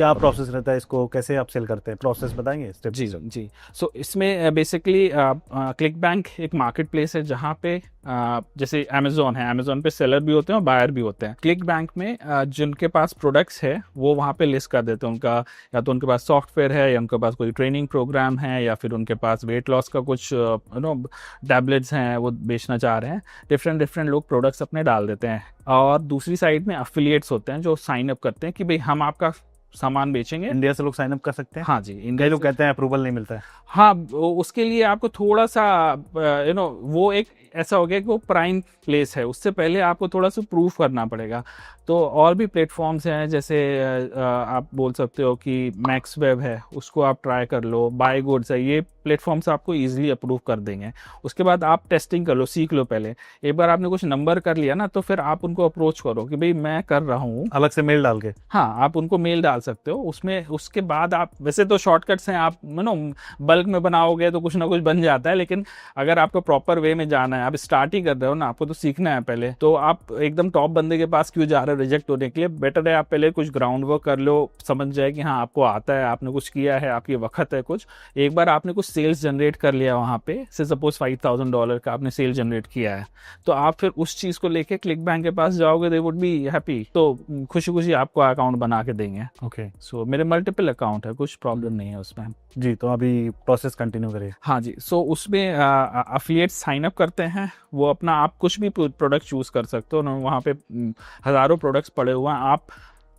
क्या प्रोसेस रहता है, इसको कैसे आप सेल करते हैं, प्रोसेस बताएंगे स्टेप? जी जी। सो इसमें बेसिकली क्लिक बैंक एक मार्केट प्लेस है जहाँ पे जैसे अमेजोन है, अमेजोन पे सेलर भी होते हैं और बायर भी होते हैं। क्लिक बैंक में जिनके पास प्रोडक्ट्स है वो वहाँ पे लिस्ट कर देते हैं उनका, या तो उनके पास सॉफ्टवेयर है, या उनके पास कोई ट्रेनिंग प्रोग्राम है, या फिर उनके पास वेट लॉस का कुछ टैबलेट्स हैं वो बेचना चाह रहे हैं। डिफरेंट लोग प्रोडक्ट्स अपने डाल देते हैं। और दूसरी साइड में अफिलिएट्स होते हैं जो साइन अप करते हैं कि भाई हम आपका सामान बेचेंगे। इंडिया से लोग साइन अप कर सकते हैं? हाँ जी, कई इंडिया लोग से। कहते हैं अप्रूवल नहीं मिलता है। हाँ, उसके लिए आपको थोड़ा सा वो एक ऐसा हो गया कि वो प्राइम प्लेस है, उससे पहले आपको थोड़ा सा प्रूफ करना पड़ेगा। तो और भी प्लेटफॉर्म्स हैं, जैसे आप बोल सकते हो कि मैक्स वेब है, उसको आप ट्राई कर लो। बाय गुड्स है, ये प्लेटफॉर्म्स आपको इजीली अप्रूव कर देंगे। उसके बाद आप टेस्टिंग कर लो, सीख लो। पहले एक बार आपने कुछ नंबर कर लिया ना, तो फिर आप उनको अप्रोच करो कि भाई मैं कर रहा हूँ। अलग से मेल डाल के? हाँ, आप उनको मेल डाल सकते हो उसमें। उसके बाद आप, वैसे तो शॉर्टकट्स हैं, आप बल्क में बनाओगे तो कुछ ना कुछ बन जाता है, लेकिन अगर आपको प्रॉपर वे में जाना है, आप स्टार्ट ही कर रहे हो ना, आपको तो सीखना है पहले, तो आप एकदम टॉप बंदे के पास क्यों जा रहे हो रिजेक्ट होने के लिए? बेटर है आप पहले कुछ ग्राउंड वर्क कर लो, समझ जाए कि हाँ आपको आता है, आपने कुछ किया है, आपकी वक्त है कुछ। एक बार आपने कुछ सेल्स जनरेट कर लिया वहाँ पे, से सपोज $5,000 का आपने सेल जनरेट किया है, तो आप फिर उस चीज़ को लेके क्लिक बैंक के पास जाओगे, दे वुड बी हैप्पी, तो खुशी खुशी आपको अकाउंट बना के देंगे। ओके। सो मेरे मल्टीपल अकाउंट है, कुछ प्रॉब्लम नहीं है उसमें। जी, तो अभी प्रोसेस कंटिन्यू करिए। हाँ जी। सो उसमें अफिलिएट साइन अप करते हैं, वो अपना आप कुछ भी प्रोडक्ट चूज़ कर सकते हो ना, वहाँ पे हज़ारों प्रोडक्ट्स पड़े हुए हैं। आप,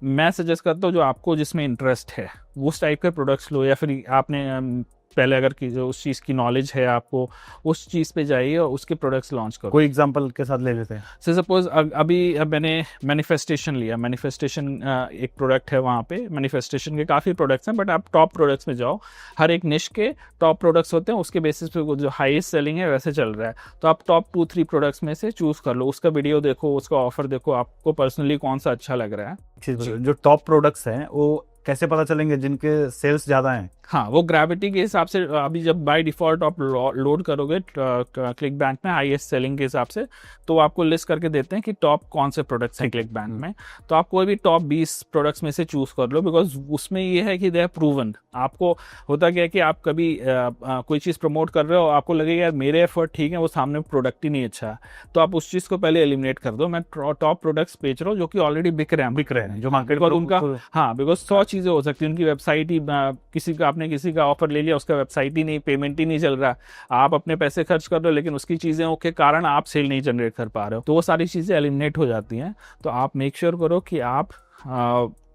मैं सजेस्ट करता हूँ जो आपको जिसमें इंटरेस्ट है उस टाइप के प्रोडक्ट्स लो, या फिर आपने पहले अगर की जो उस चीज़ की नॉलेज है आपको, उस चीज़ पे जाइए और उसके प्रोडक्ट्स लॉन्च करो। कोई एग्जांपल के साथ ले लेते हैं। से सपोज अभी मैंने मैनिफेस्टेशन लिया। मैनिफेस्टेशन एक प्रोडक्ट है, वहाँ पे मैनिफेस्टेशन के काफ़ी प्रोडक्ट्स हैं, बट आप टॉप प्रोडक्ट्स में जाओ, हर एक निश के टॉप प्रोडक्ट्स होते हैं, उसके बेसिस पे जो हाईएस्ट सेलिंग है वैसे चल रहा है। तो आप टॉप 2-3 प्रोडक्ट्स में से चूज़ कर लो, उसका वीडियो देखो, उसका ऑफर देखो, आपको पर्सनली कौन सा अच्छा लग रहा है। जो टॉप प्रोडक्ट्स हैं वो कैसे पता चलेंगे जिनके सेल्स ज़्यादा हैं? हाँ, वो ग्रेविटी के हिसाब से, अभी जब बाय डिफ़ॉल्ट आप लोड करोगे क्लिक बैंक में हाईएस्ट सेलिंग के हिसाब से, तो आपको लिस्ट करके देते हैं कि टॉप कौन से प्रोडक्ट्स हैं क्लिक बैंक में। तो आप कोई भी टॉप 20 प्रोडक्ट्स में से चूज़ कर लो, बिकॉज उसमें ये है कि दे आर प्रूवन। आपको होता क्या है कि आप कभी कोई चीज़ प्रमोट कर रहे हो, आपको लगेगा यार मेरे एफर्ट ठीक है, वो सामने प्रोडक्ट ही नहीं अच्छा है, तो आप उस चीज़ को पहले एलिमिनेट कर दो। मैं टॉप प्रोडक्ट्स बेच रहा हूँ जो कि ऑलरेडी बिक रहे हैं, जो मार्केट बिकॉज उनका, हाँ, बिकॉज 100 चीज़ें हो सकती है। उनकी वेबसाइट ही, किसी का ऑफर ले लिया, उसका वेबसाइट ही नहीं, पेमेंट ही नहीं चल रहा, आप अपने पैसे खर्च कर रहे हो, लेकिन उसकी चीज़ों के कारण आप सेल नहीं जनरेट कर पा रहे हो, तो वो सारी चीज़ें एलिमिनेट हो जाती हैं। तो आप मेक श्योर करो कि आप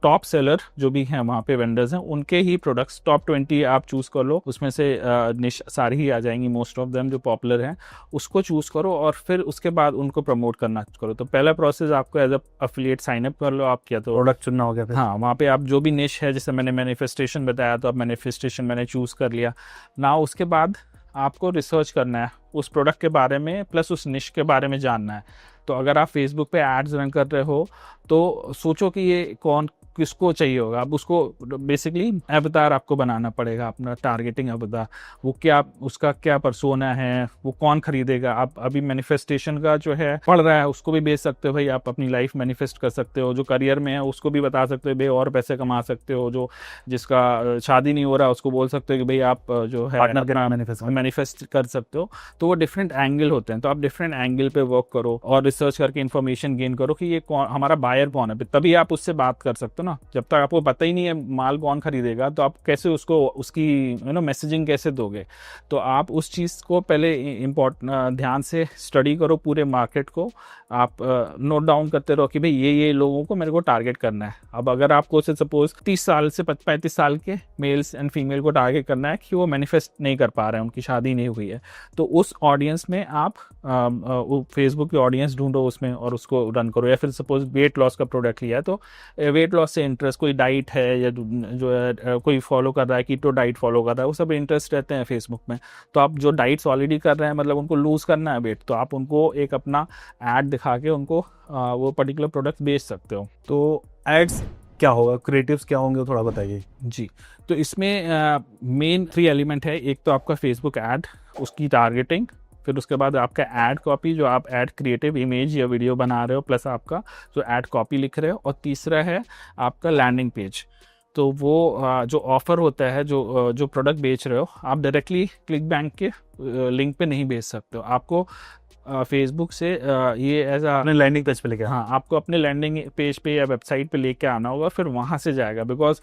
टॉप सेलर जो भी हैं वहाँ पे वेंडर्स हैं, उनके ही प्रोडक्ट्स टॉप 20 आप चूज़ कर लो, उसमें से निश सारी ही आ जाएंगी, मोस्ट ऑफ देम जो पॉपुलर हैं, उसको चूज़ करो और फिर उसके बाद उनको प्रमोट करना करो। तो पहला प्रोसेस आपको एज अफिलिएट साइन अप कर लो आप, क्या तो प्रोडक्ट चुनना हो गया फिर। हाँ, वहाँ पे आप जो भी निश है, जैसे मैंने मैनिफेस्टेशन बताया, तो अब मैनिफेस्टेशन मैंने चूज़ कर लिया ना। उसके बाद आपको रिसर्च करना है उस प्रोडक्ट के बारे में, प्लस उस निश के बारे में जानना है। तो अगर आप फेसबुक पे एड्स रन कर रहे हो, तो सोचो कि ये कौन किसको चाहिए होगा। अब उसको बेसिकली अवतार आपको बनाना पड़ेगा, अपना टारगेटिंग अवतार, वो क्या, उसका क्या पर्सोना है, वो कौन खरीदेगा। आप अभी मैनिफेस्टेशन का जो है पढ़ रहा है, उसको भी बेच सकते हो भाई, आप अपनी लाइफ मैनिफेस्ट कर सकते हो। जो करियर में है उसको भी बता सकते हो भाई, और पैसे कमा सकते हो। जो जिसका शादी नहीं हो रहा उसको बोल सकते हो कि भाई आप जो है मैनिफेस्ट कर सकते हो। तो वो डिफरेंट एंगल होते हैं, तो आप डिफरेंट एंगल पे वर्क करो और रिसर्च करके इन्फॉर्मेशन गेन करो कि ये कौन हमारा बायर कौन है, तभी आप उससे बात कर सकते हो ना। जब तक आपको पता ही नहीं है माल कौन खरीदेगा, तो आप कैसे उसको उसकी मैसेजिंग कैसे दोगे। तो आप उस चीज़ को पहले ध्यान से स्टडी करो, पूरे मार्केट को आप नोट डाउन करते रहो कि भाई ये लोगों को मेरे को टारगेट करना है। अब अगर आपको से सपोज 30 साल से 35 साल के मेल्स एंड फीमेल को टारगेट करना है कि वो मैनिफेस्ट नहीं कर पा रहे हैं, उनकी शादी नहीं हुई है, तो उस ऑडियंस में आप फेसबुक की ऑडियंस ढूंढो उसमें और उसको रन करो। या फिर सपोज वेट लॉस का प्रोडक्ट लिया है, तो वेट लॉस से इंटरेस्ट, कोई डाइट है या जो है कोई फॉलो कर रहा है, कीटो डाइट फॉलो कर रहा है, वो सब इंटरेस्ट रहते हैं फेसबुक में। तो आप जो डाइट्स ऑलरेडी कर रहे हैं, मतलब उनको लूज करना है वेट, तो आप उनको एक अपना ऐड दिखा के उनको वो पर्टिकुलर प्रोडक्ट बेच सकते हो। तो एड्स क्या होगा, क्रिएटिव्स क्या होंगे, थोड़ा बताइए। जी, तो इसमें मेन 3 एलिमेंट है। एक तो आपका फेसबुक ऐड, उसकी टारगेटिंग, फिर उसके बाद आपका ऐड कॉपी, जो आप ऐड क्रिएटिव इमेज या वीडियो बना रहे हो, प्लस आपका जो ऐड कॉपी लिख रहे हो, और तीसरा है आपका लैंडिंग पेज। तो वो जो ऑफ़र होता है, जो प्रोडक्ट बेच रहे हो, आप डायरेक्टली क्लिक बैंक के लिंक पे नहीं बेच सकते हो। आपको फेसबुक से ये एज अ अपने लैंडिंग पेज पे लेके हाँ, आपको अपने लैंडिंग पेज पे या वेबसाइट पे लेके आना होगा, फिर वहाँ से जाएगा। बिकॉज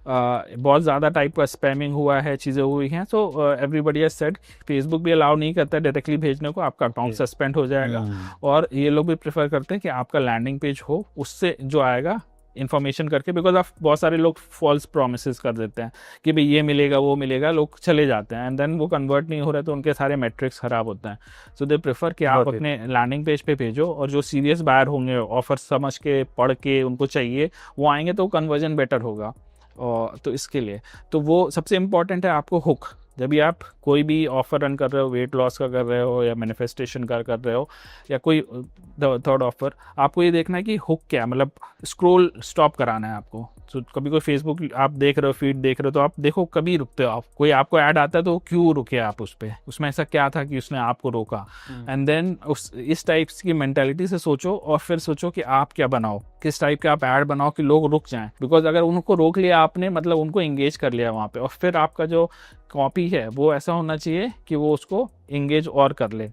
बहुत ज़्यादा टाइप का स्पैमिंग हुआ है, चीज़ें हुई हैं, तो एवरीबडी हैज सेड फेसबुक भी अलाउ नहीं करता डायरेक्टली भेजने को, आपका अकाउंट सस्पेंड हो जाएगा। और ये लोग भी प्रेफर करते हैं कि आपका लैंडिंग पेज हो, उससे जो आएगा इन्फॉर्मेशन करके, बिकॉज आप बहुत सारे लोग फॉल्स प्रोमिस कर देते हैं कि भाई ये मिलेगा वो मिलेगा, लोग चले जाते हैं एंड देन वो कन्वर्ट नहीं हो रहे, तो उनके सारे मैट्रिक्स खराब होते हैं। सो दे प्रेफर कि आप अपने लैंडिंग पेज पे भेजो, और जो सीरियस बायर होंगे, ऑफर समझ के पढ़ के उनको चाहिए, वो आएंगे तो कन्वर्जन बेटर होगा। और तो इसके लिए तो वो सबसे इम्पॉर्टेंट है आपको हुक। जब भी आप कोई भी ऑफर रन कर रहे हो, वेट लॉस का कर रहे हो या मैनिफेस्टेशन का कर रहे हो या कोई थर्ड ऑफर, आपको ये देखना है कि हुक क्या है, मतलब स्क्रॉल स्टॉप कराना है आपको। तो कभी कोई फेसबुक आप देख रहे हो, फीड देख रहे हो, तो आप देखो कभी रुकते हो आप, कोई आपको ऐड आता है तो क्यों रुके आप उस पर, उसमें ऐसा क्या था कि उसने आपको रोका। एंड देन इस टाइप की मेंटालिटी से सोचो, और फिर सोचो कि आप क्या बनाओ, किस टाइप के आप ऐड बनाओ कि लोग रुक जाएं। बिकॉज अगर उनको रोक लिया आपने, मतलब उनको एंगेज कर लिया वहाँ पे, और फिर आपका जो कॉपी है वो ऐसा होना चाहिए कि वो उसको एंगेज और कर ले,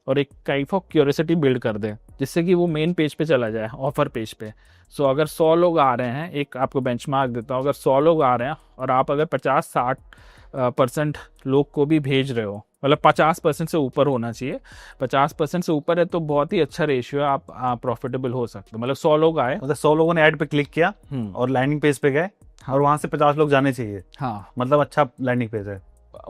और एक टाइप ऑफ क्यूरियोसिटी बिल्ड कर दे, जिससे कि वो मेन पेज पे चला जाए, ऑफर पेज पे। सो अगर 100 लोग आ रहे हैं, एक आपको बेंचमार्क देता हूँ, अगर 100 लोग आ रहे हैं और आप अगर 50-60% लोग को भी भेज रहे हो, मतलब 50% से ऊपर होना चाहिए, 50% से ऊपर है तो बहुत ही अच्छा रेशियो है, आप प्रॉफिटेबल हो सकते हो। मतलब 100 लोग आए, मतलब 100 लोगों ने ऐड पे क्लिक किया और लैंडिंग पेज पे गए, और वहां से 50 लोग जाने चाहिए। हाँ, मतलब अच्छा लैंडिंग पेज है,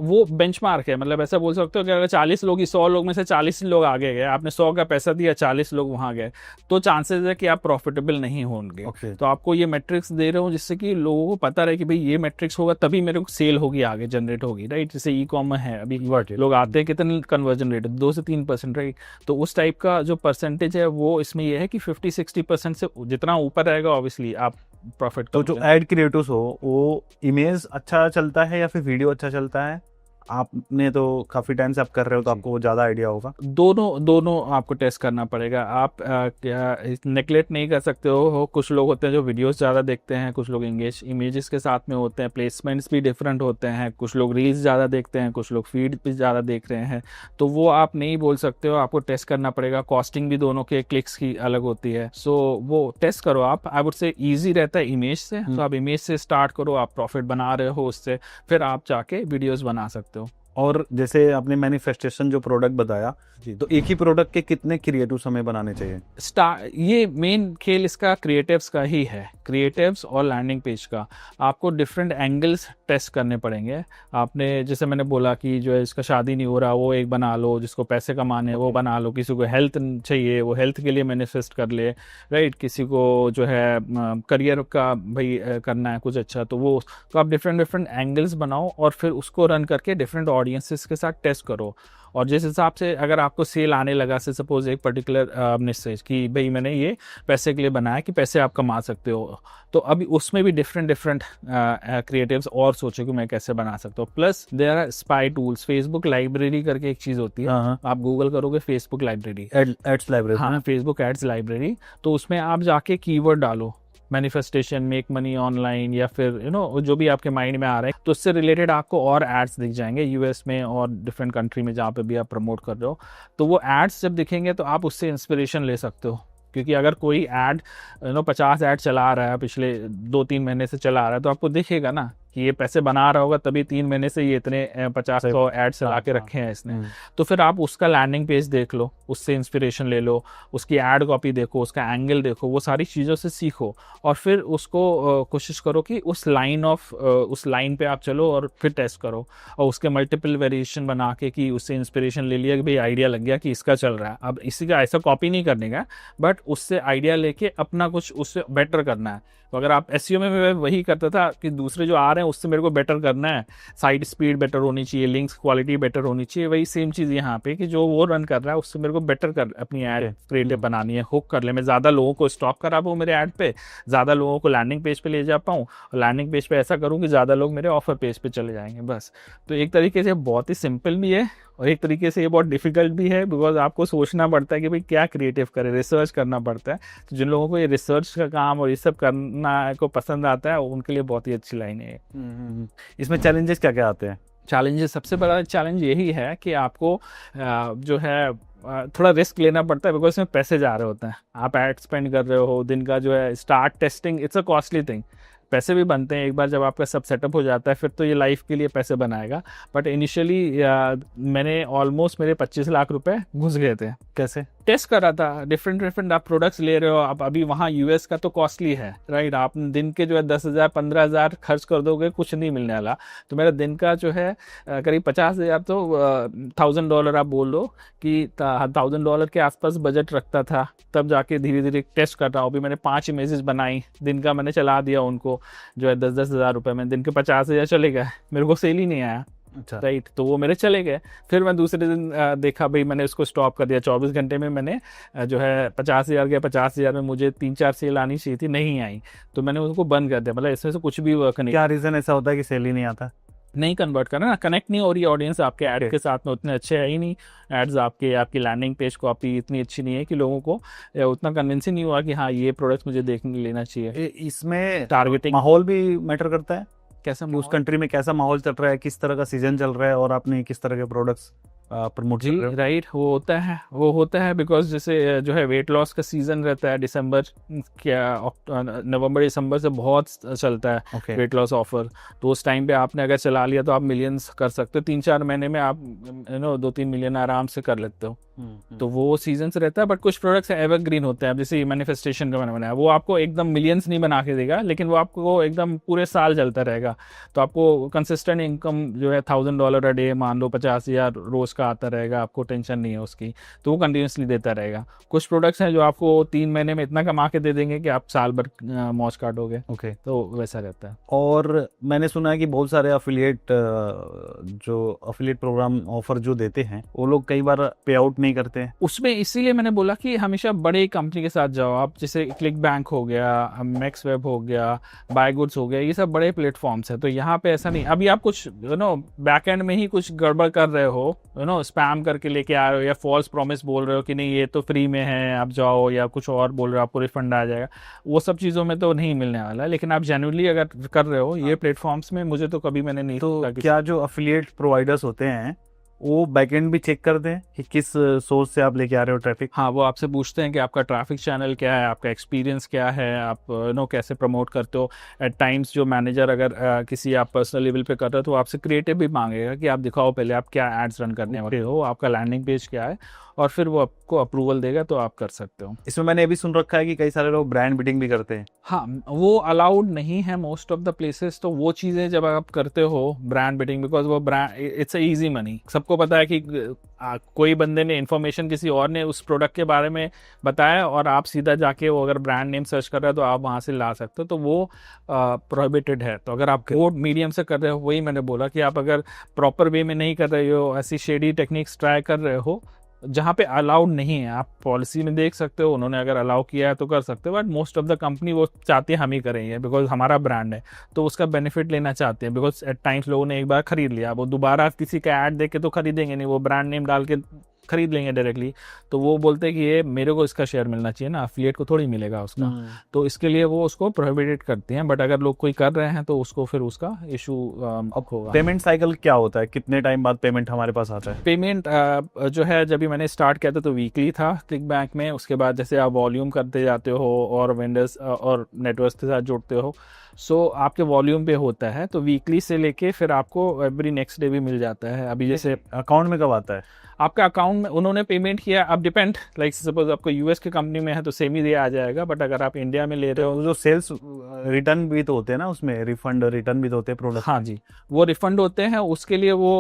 वो बेंचमार्क है। मतलब ऐसा बोल सकते हो कि अगर 40 लोग, 100 लोग में से 40 लोग आगे गए, आपने 100 का पैसा दिया, 40 लोग वहां गए, तो चांसेस है कि आप प्रॉफिटेबल नहीं होंगे। तो आपको ये मैट्रिक्स दे रहे हो जिससे कि लोगों को पता रहे कि भाई ये मैट्रिक्स होगा तभी मेरे को सेल होगी, आगे जनरेट होगी, राइट। जैसे ई कॉमर्स है, अभी लोग आते हैं, कितने कन्वर्जन रेट, 2 से 3%, राइट। तो उस टाइप का जो परसेंटेज है वो इसमें ये है कि 50-60% से जितना ऊपर रहेगा ऑब्वियसली आप प्रॉफिट। तो जो एड क्रिएटर्स हो, वो इमेज अच्छा चलता है या फिर वीडियो अच्छा चलता है? आपने तो काफी टाइम से आप कर रहे हो, तो आपको ज्यादा आइडिया होगा। दोनों आपको टेस्ट करना पड़ेगा। आप क्या नेगलेक्ट नहीं कर सकते हो। कुछ लोग होते हैं जो वीडियोस ज़्यादा देखते हैं, कुछ लोग इंगेज इमेजेस के साथ में होते हैं, प्लेसमेंट्स भी डिफरेंट होते हैं, कुछ लोग रील्स ज़्यादा देखते हैं, कुछ लोग फीड भी ज़्यादा देख रहे हैं। तो वो आप नहीं बोल सकते हो, आपको टेस्ट करना पड़ेगा। कॉस्टिंग भी दोनों के क्लिक्स की अलग होती है, सो वो टेस्ट करो आप। आई वुड से ईजी रहता है इमेज से, तो आप इमेज से स्टार्ट करो, आप प्रॉफिट बना रहे हो उससे, फिर आप जाके वीडियोज़ बना सकते हो। और जैसे आपने मैनिफेस्टेशन जो प्रोडक्ट बताया, तो एक ही प्रोडक्ट के कितने क्रिएटिव्स हमें बनाने चाहिए? ये मेन खेल इसका क्रिएटिव्स का ही है, क्रिएटिव्स और लैंडिंग पेज का। आपको डिफरेंट एंगल्स टेस्ट करने पड़ेंगे। आपने जैसे मैंने बोला कि जो है इसका शादी नहीं हो रहा, वो एक बना लो, जिसको पैसे कमाने वो बना लो, किसी को हेल्थ चाहिए वो हेल्थ के लिए मैनिफेस्ट कर ले, राइट। किसी को जो है करियर का भाई करना है कुछ अच्छा, तो वो तो आप डिफरेंट एंगल्स बनाओ और फिर उसको रन करके डिफरेंट ऑडियंसेस के साथ टेस्ट करो। और जिस हिसाब से अगर आपको सेल आने लगा, से सपोज एक पर्टिकुलर मैसेज कि भाई मैंने ये पैसे के लिए बनाया कि पैसे आप कमा सकते हो, तो अभी उसमें भी डिफरेंट क्रिएटिव्स और सोचो कि मैं कैसे बना सकता हूँ। Plus there are spy tools, Facebook library करके एक चीज़ होती है, आप गूगल करोगे फेसबुक लाइब्रेरी, एड्स लाइब्रेरी, हाँ, फेसबुक एड्स लाइब्रेरी, तो उसमें आप जाके कीवर्ड डालो, मैनिफेस्टेशन, मेक मनी ऑनलाइन, या फिर जो भी आपके माइंड में आ रहा है, तो उससे रिलेटेड आपको और एड्स दिख जाएंगे यूएस में और डिफरेंट कंट्री में जहाँ पे भी आप प्रमोट कर रहे हो। तो वो एड्स जब दिखेंगे तो आप उससे इंस्पिरेशन ले सकते हो, क्योंकि अगर कोई ऐड 50 ऐड चला रहा है, पिछले 2-3 महीने से चला रहा है, तो आपको दिखेगा ना कि ये पैसे बना रहा होगा, तभी 3 महीने से ये इतने 50-100 ऐड चला के रखे हैं इसने। तो फिर आप उसका लैंडिंग पेज देख लो, उससे इंस्पिरेशन ले लो, उसकी ऐड कॉपी देखो, उसका एंगल देखो, वो सारी चीज़ों से सीखो, और फिर उसको कोशिश करो कि उस लाइन पे आप चलो और फिर टेस्ट करो, और उसके मल्टीपल वेरिएशन बना के कि उससे इंस्पिरेशन ले लिया कि भाई आइडिया लग गया कि इसका चल रहा है, अब इसी का ऐसा कॉपी नहीं करने का, बट उससे आइडिया लेके अपना कुछ उससे बेटर करना है। तो अगर आप एसईओ में मैं वही करता था कि दूसरे जो आ रहे हैं उससे मेरे को बेटर करना है, साइट स्पीड बेटर होनी चाहिए, लिंक्स क्वालिटी बेटर होनी चाहिए, वही सेम चीज़ यहाँ पे कि जो वो रन कर रहा है उससे मेरे को बेटर कर अपनी ऐड क्रिएटिव बनानी है, हुक कर ले, मैं ज़्यादा लोगों को स्टॉप करा पाऊँ मेरे ऐड पे, ज़्यादा लोगों को लैंडिंग पेज पे ले जा पाऊँ, और लैंडिंग पेज पे ऐसा करूँ कि ज़्यादा लोग मेरे ऑफर पेज पे चले जाएंगे, बस। तो एक तरीके से बहुत ही सिंपल भी है और एक तरीके से ये बहुत डिफिकल्ट भी है, बिकॉज आपको सोचना पड़ता है कि भाई क्या क्रिएटिव करें, रिसर्च करना पड़ता है। तो जिन लोगों को ये रिसर्च का काम और ये सब करना को पसंद आता है उनके लिए बहुत ही अच्छी लाइन है। इसमें चैलेंजेस क्या क्या आते हैं? चैलेंजेस, सबसे बड़ा चैलेंज यही है कि आपको जो है थोड़ा रिस्क लेना पड़ता है, बिकॉज इसमें पैसे जा रहे होते हैं। आप एड स्पेंड कर रहे हो, दिन का जो है start testing, it's a costly thing. पैसे भी बनते हैं, एक बार जब आपका सब सेटअप हो जाता है फिर तो ये लाइफ के लिए पैसे बनाएगा। बट इनिशियली मैंने ऑलमोस्ट मेरे 25 लाख रुपए घुस गए थे। कैसे? टेस्ट कर रहा था, डिफरेंट आप प्रोडक्ट्स ले रहे हो। आप अभी वहाँ यूएस का तो कॉस्टली है, राइट। आप दिन के जो है 10,000 15,000 खर्च कर दोगे, कुछ नहीं मिलने वाला। तो मेरा दिन का जो है करीब 50,000 तो $1,000 आप बोल लो कि $1,000 के आसपास बजट रखता था। तब जाके धीरे धीरे टेस्ट कर रहा हूँ। अभी मैंने 5 इमेजेस बनाई, दिन का मैंने चला दिया उनको जो है 10-10 हज़ार रुपये में। दिन के 50,000 चले गए, मेरे को सेल ही नहीं आया। अच्छा, राइट, तो वो मेरे चले गए। फिर मैं दूसरे दिन देखा भाई, मैंने उसको स्टॉप कर दिया। 24 घंटे में मैंने जो है 50,000 गया। 50,000 में मुझे 3-4 सेल आनी चाहिए थी, नहीं आई, तो मैंने उसको बंद कर दिया। मतलब इसमें से कुछ भी वर्क नहीं। क्या रीजन ऐसा होता है कि सेल ही नहीं आता? नहीं कन्वर्ट करना ना, कनेक्ट नहीं हो रही ऑडियंस आपके ऐड के साथ में, उतने अच्छे है ही नहीं एड्स। आपकी लैंडिंग पेज कॉपी इतनी अच्छी नहीं है कि लोगों को उतना कन्विंसिंग नहीं हुआ कि हाँ ये प्रोडक्ट मुझे देखने लेना चाहिए। इसमें टारगेटिंग माहौल भी मैटर करता है, कैसा उस कंट्री में कैसा माहौल चल रहा है, किस तरह का सीजन चल रहा है और आपने किस तरह के प्रोडक्ट्स प्रमोट कर जी, रहे हो? राइट। वो होता है बिकॉज जैसे जो है वेट लॉस का सीजन रहता है दिसंबर, क्या नवंबर दिसंबर से बहुत चलता है ओके, वेट लॉस ऑफर। तो उस टाइम पे आपने अगर चला लिया तो आप मिलियंस कर सकते हो। 3-4 महीने में आप 2-3 मिलियन आराम से कर लेते हो। तो वो सीजन्स रहता है। बट कुछ प्रोडक्ट्स एवरग्रीन होते हैं। अब जैसे मैनिफेस्टेशन का मैंने बनाया, वो आपको एकदम मिलियंस नहीं बना के देगा, लेकिन वो आपको एकदम पूरे साल चलता रहेगा। तो आपको कंसिस्टेंट इनकम जो है $1,000 अ डे, मान लो 50,000 रोज का आता रहेगा, आपको टेंशन नहीं है उसकी, तो वो कंटिन्यूसली देता रहेगा। कुछ प्रोडक्ट्स हैं जो आपको 3 महीने में इतना कमा के दे देंगे कि आप साल भर मौज काटोगे। ओके। तो वैसा रहता है। और मैंने सुना है कि बहुत सारे अफिलिएट प्रोग्राम ऑफर जो देते हैं वो लोग कई बार पे आउट नहीं करते हैं। उसमें इसीलिए मैंने बोला कि हमेशा बड़े कंपनी के साथ जाओ आप। जैसे क्लिक बैंक हो गया, मैक्स वेब हो गया, बाय गुड्स हो गया, ये सब बड़े प्लेटफॉर्म्स है। तो यहाँ पे ऐसा नहीं, अभी आप कुछ बैक एंड में ही कुछ गड़बड़ कर रहे हो, स्पैम करके लेके आ रहे हो या फॉल्स प्रॉमिस बोल रहे हो कि नहीं ये तो फ्री में है आप जाओ, या कुछ और बोल रहे हो आपको रिफंड आ जाएगा, वो सब चीज़ों में तो नहीं मिलने वाला है। लेकिन आप जेन्युइनली अगर कर रहे हो ये प्लेटफॉर्म्स में, मुझे तो कभी मैंने नहीं तो सोचा कि क्या जो अफिलिएट प्रोवाइडर्स होते हैं वो बैकएंड भी चेक करते हैं कि किस सोर्स से आप लेके आ रहे हो ट्रैफिक? हाँ, वो आपसे पूछते हैं कि आपका ट्रैफिक चैनल क्या है, आपका एक्सपीरियंस क्या है, आप कैसे प्रमोट करते हो। एट टाइम्स जो मैनेजर अगर किसी आप पर्सनल लेवल पे कर रहे हो तो आपसे क्रिएटिव भी मांगेगा कि आप दिखाओ पहले आप क्या एड्स रन करने वाले हो, आपका लैंडिंग पेज क्या है, और फिर वो आपको अप्रूवल देगा तो आप कर सकते हो। इसमें मैंने ये भी सुन रखा है कि कई सारे लोग ब्रांड बिडिंग भी करते हैं। हाँ, वो अलाउड नहीं है मोस्ट ऑफ द प्लेसेस। तो वो चीज़ें जब आप करते हो ब्रांड बिडिंग, बिकॉज वो brand it's a easy money. सबको पता है कि कोई बंदे ने इन्फॉर्मेशन किसी और ने उस प्रोडक्ट के बारे में बताया और आप सीधा जाके वो अगर ब्रांड नेम सर्च कर रहे हो तो आप वहाँ से ला सकते हो। तो वो प्रोहिबिटेड है। तो अगर आप वो मीडियम से कर रहे हो, वही मैंने बोला कि आप अगर प्रॉपर वे में नहीं कर रहे हो, ऐसी शेडी टेक्निक्स ट्राई कर रहे हो जहाँ पे अलाउड नहीं है, आप पॉलिसी में देख सकते हो, उन्होंने अगर अलाउ किया है तो कर सकते हो। But most of the company वो चाहती है हम ही करेंगे बिकॉज हमारा ब्रांड है, तो उसका बेनिफिट लेना चाहते हैं। बिकॉज एट टाइम्स लोगों ने एक बार खरीद लिया, वो दोबारा किसी का ऐड देख के तो खरीदेंगे नहीं, वो ब्रांड नेम डाल के खरीद लेंगे डायरेक्टली। तो वो बोलते हैं कि ये मेरे को इसका शेयर मिलना चाहिए ना, अफिलिएट को थोड़ी मिलेगा उसका। तो इसके लिए वो उसको प्रोहिबिटेड करते हैं। बट अगर लोग कोई कर रहे हैं तो उसको फिर उसका इशू होगा। पेमेंट साइकिल क्या होता है, कितने टाइम बाद पेमेंट हमारे पास आता है? पेमेंट जो है जब भी मैंने स्टार्ट किया था तो वीकली था क्लिक बैंक में। उसके बाद जैसे आप वॉल्यूम करते जाते हो और वेंडर्स और नेटवर्क्स के साथ जुड़ते हो, सो आपके वॉल्यूम पे होता है। तो वीकली से लेके फिर आपको एवरी नेक्स्ट डे भी मिल जाता है। अभी जैसे अकाउंट में कब आता है? आपका अकाउंट में उन्होंने पेमेंट किया, अब डिपेंड, लाइक सपोज आपको यूएस की कंपनी में है तो सेम ही डे आ जाएगा। बट अगर आप इंडिया में ले रहे हो, तो जो सेल्स रिटर्न भी तो होते हैं ना, उसमें रिफंड रिटर्न भी तो होते हैं प्रोडक्ट। हाँ जी, वो रिफंड होते हैं। उसके लिए वो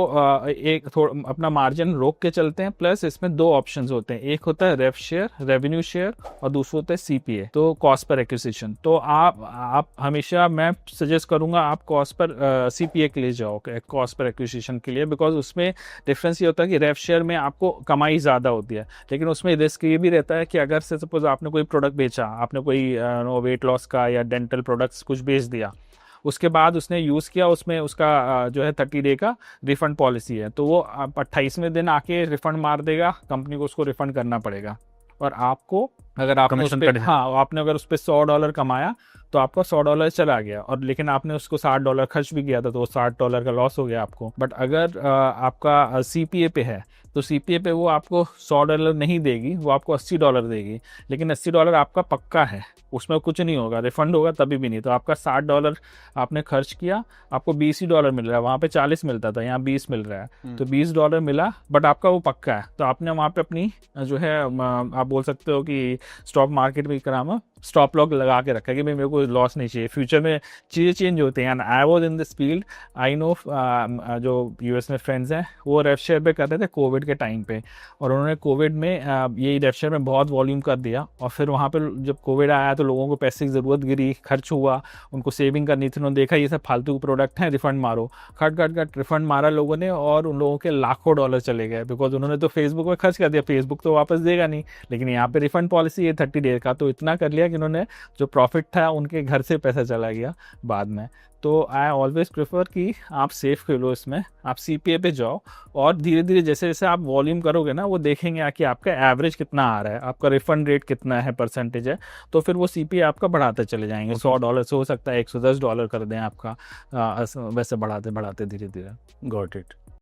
एक थोड़ा अपना मार्जिन रोक के चलते हैं। प्लस इसमें 2 ऑप्शंस होते हैं, एक होता है रेव शेयर, रेवेन्यू शेयर, और दूसरा होता है सीपीए, तो कॉस्ट पर एक्विजिशन। तो आप हमेशा, मैं सजेस्ट करूंगा आप कॉस्ट पर सीपीए के लिए जाओ, कॉस्ट पर एक्विजिशन के लिए। बिकॉज उसमें डिफरेंस ये होता है कि रेव शेयर में आपको कमाई ज़्यादा होती है, लेकिन उसमें रिस्क ये भी रहता है कि अगर से सपोज आपने कोई प्रोडक्ट बेचा, आपने कोई वेट लॉस का या डेंटल प्रोडक्ट्स कुछ बेच दिया, उसके बाद उसने यूज़ किया, उसमें उसका जो है 30 डे का रिफंड पॉलिसी है, तो वो 28वें दिन आके रिफंड मार देगा, कंपनी को उसको रिफंड करना पड़ेगा। और आपको अगर आपने उस कमीशन पे कट जाए। हाँ आपने अगर उस पर $100 कमाया तो आपका $100 चला गया, और लेकिन आपने उसको $60 खर्च भी किया था तो वो $60 का लॉस हो गया आपको। बट अगर आपका CPA पे है तो CPA पे वो आपको $100 नहीं देगी, वो आपको $80 देगी, लेकिन $80 आपका पक्का है, उसमें कुछ नहीं होगा, रिफंड होगा तभी भी नहीं। तो आपका $60 आपने खर्च किया, आपको $20 मिल रहा है, वहाँ पे 40 मिलता था, यहाँ 20 मिल रहा है, तो $20 मिला, बट आपका वो पक्का है। तो आपने वहाँ पे अपनी जो है आप बोल सकते हो कि स्टॉक मार्केट में करामा स्टॉप लॉक लगा के रखा है कि भाई मेरे को लॉस नहीं चाहिए, फ्यूचर में चीज़ें चेंज होती हैं। And I was in this field, I know जो US में फ्रेंड्स हैं वो रेफ शेयर पे कर रहे थे कोविड के टाइम पे, और उन्होंने कोविड में ये रेफ शेयर में बहुत वॉल्यूम कर दिया, और फिर वहाँ पे जब कोविड आया तो लोगों को पैसे की ज़रूरत गिरी, खर्च हुआ, उनको सेविंग करनी थी, उन्होंने देखा ये सब फालतू प्रोडक्ट हैं, रिफंड मारो, खट खट खट रिफंड मारा लोगों ने, और उन लोगों के लाखों डॉलर चले गए, बिकॉज उन्होंने तो फेसबुक में खर्च कर दिया, फेसबुक तो वापस देगा नहीं, लेकिन यहाँ पे रिफंड पॉलिसी है 30 डे का, तो इतना कर लिया कि उन्होंने जो प्रॉफिट था उनके घर से पैसा चला गया बाद में। तो आई ऑलवेज प्रेफर कि आप सेफ खेलो इसमें, आप CPA पे जाओ, और धीरे धीरे जैसे जैसे आप वॉल्यूम करोगे ना वो देखेंगे कि आपका एवरेज कितना आ रहा है, आपका रिफंड रेट कितना है, परसेंटेज है, तो फिर वो CPA आपका बढ़ाते चले जाएंगे। $100 से हो सकता है $110 कर दें आपका, वैसे बढ़ाते बढ़ाते धीरे धीरे। Got it.